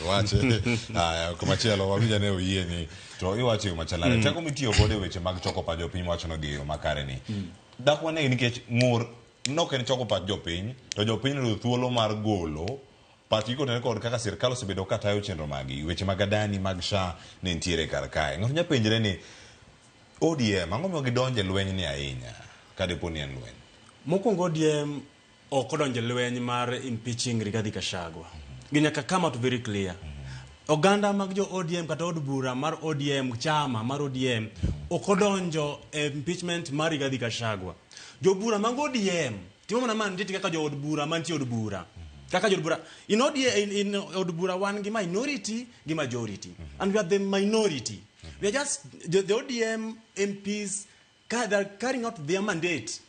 wache kuma chielo wawinja ne oyie ni to iwacho yo machalare teko mitiyo godo e weche mag choko pach jopiny wacho no gi yo makare ni dak wane nikech ng'ur nok en choko pach jopiny to jopiny yudo thuolo mar golo pachgi kotenore kod kaka sirkal osebedo ka tayo chenro magi weche mag adani mag SHA ne nitiere kar kae. Ng'ato nya penjre ni ODM ang'o miyo gidonje lweny ni ahinya ka dipo ni en lweny? Mokwongo ODM ok odonje lweny mar impeaching Rigathi Gachagua. Ginyaka come out very clear. Oganda mag jo ODM kata od bura mar ODM chama mar ODM ok odonjo impeachment mar Rigathi Gachagua. Jo bura mag ODM timo mana mandate kaka jo od bura mantie od bura. Kaka jo od bura in ODM in od bura one gi minority gi majority and we are the minority. We are just the ODM MPs they are carrying out their mandate.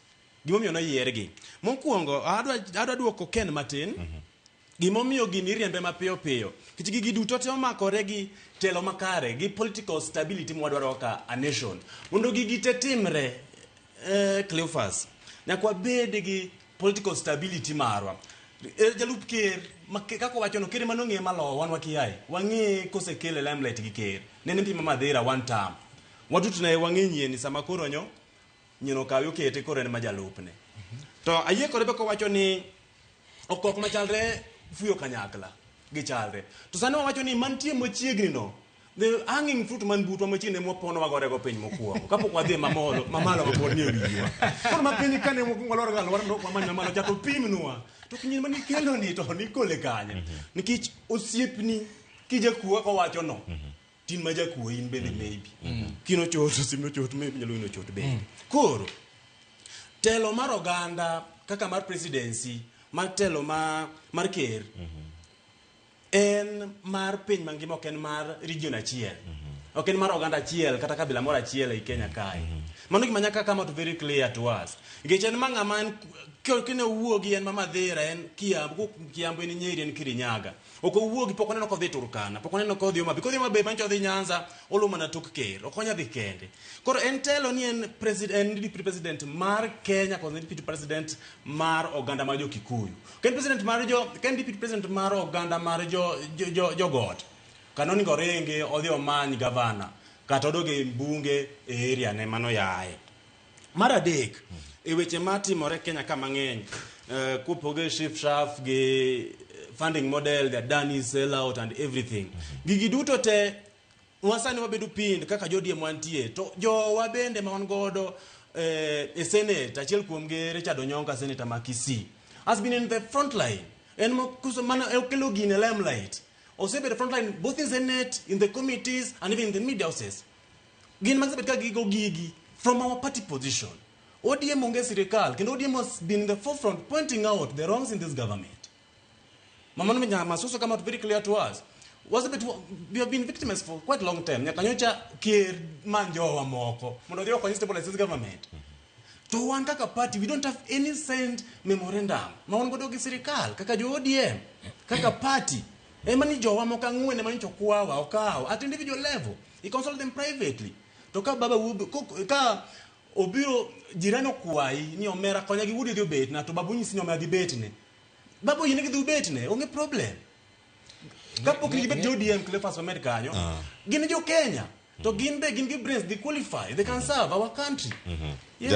Gimomiyo na yiergi. Mokwongo adwa duoko Ken matin. Gimomiyo gini riembe mapiyo piyo. Kich gigi duto te omakore gi telo makare gi political stability mwadwaro ka a nation. Mondo gigi te timre Cleophas. Nyakwa bede gi political stability marwa. Jalup ker kako wacho no ker manong'e malo wan wakiai. Wang'e kose kele limelight gi ker. Nene mpima madhira one time. Watutu na wang'e nyeni sama koro nyino kayo kete kore ne majalupne. To ayie kore be ko wacho ni okok machalre fuyo kanyakla gichalre. To sani wacho ni mantie mochiegni no the hanging fruit man butwa mochiegni mopono wagore go piny mokwongo. Kapok wadhi mamalo mapod nie wiwa. Koro mapiny kane mokwongo lor gal warando kwamanya malo chato pimnwa. To kinyi mani kelo ni to ni kole kanye. Nikech osiepni kijakuwa ko wacho no. Tin majakuwa in bende maybe. Kino choto simo choto maybe nyalo ino choto bende. Koro telo mar oganda kaka mar presidency mar telo mar ker en mar piny mangima ok en mar region achiel ok en mar oganda achiel kata kabila moro achiel e Kenya kae mano gima nyaka come out very clear to us nikech en mang'ama en kine wuogi en Mamadhira en Kiambu en Nyeri en Kirinyaga ok owuogi pok oneno kodhi Turkana pok oneno kodhi Homa Bay kodhi Homa Bay mancho dhi Nyanza olumo na tok ker ok onya dhi kende koro en telo ni en deputy president mar Kenya kod deputy president mar oganda mar jo Kikuyu ken president mar ken deputy president mar oganda mar jo God kanoni gorenge odhi omany governor kata odoge mbunge e area ne mano yae mar adek e weche matimore Kenya ka mang'eny kupoge shift shaft gi funding model the Adani sell out and everything gigi duto te wasani wabedo pind kaka jodi mwantie to jo wabende ma wan godo e senate achiel kuom ge Richard Onyonka senator Makisi has been in the front line en mokuso mana okelo gine limelight osebe the front line both in senate in the committees and even in the media houses gin magsabet ka gigo gigi from our party position ODM onge sirikal kendo ODM has been in the forefront pointing out the wrongs in this government. Mama Masuso come out very clear to us. We have been victims for quite a long time. Nyakanyocha kier manjowa moko. Mondo dio kwa stabilize this government. To one kaka party we don't have any signed memorandum. Ma godo gi sirikal kaka jo ODM kaka party. Mani jowa moka ngwene mani chokwawa okao at individual level. He consult them privately. To ka baba ka obiro jirano kwai ni omera konya gi wudi dio bet na to babu nyisi ni omera di bet ne. Babu yine gi bet ne onge problem. Kapo ki bet ODM Cleophas America kanyo. Gin jo Kenya. To gin gi brains they qualify they can serve our country. Yes.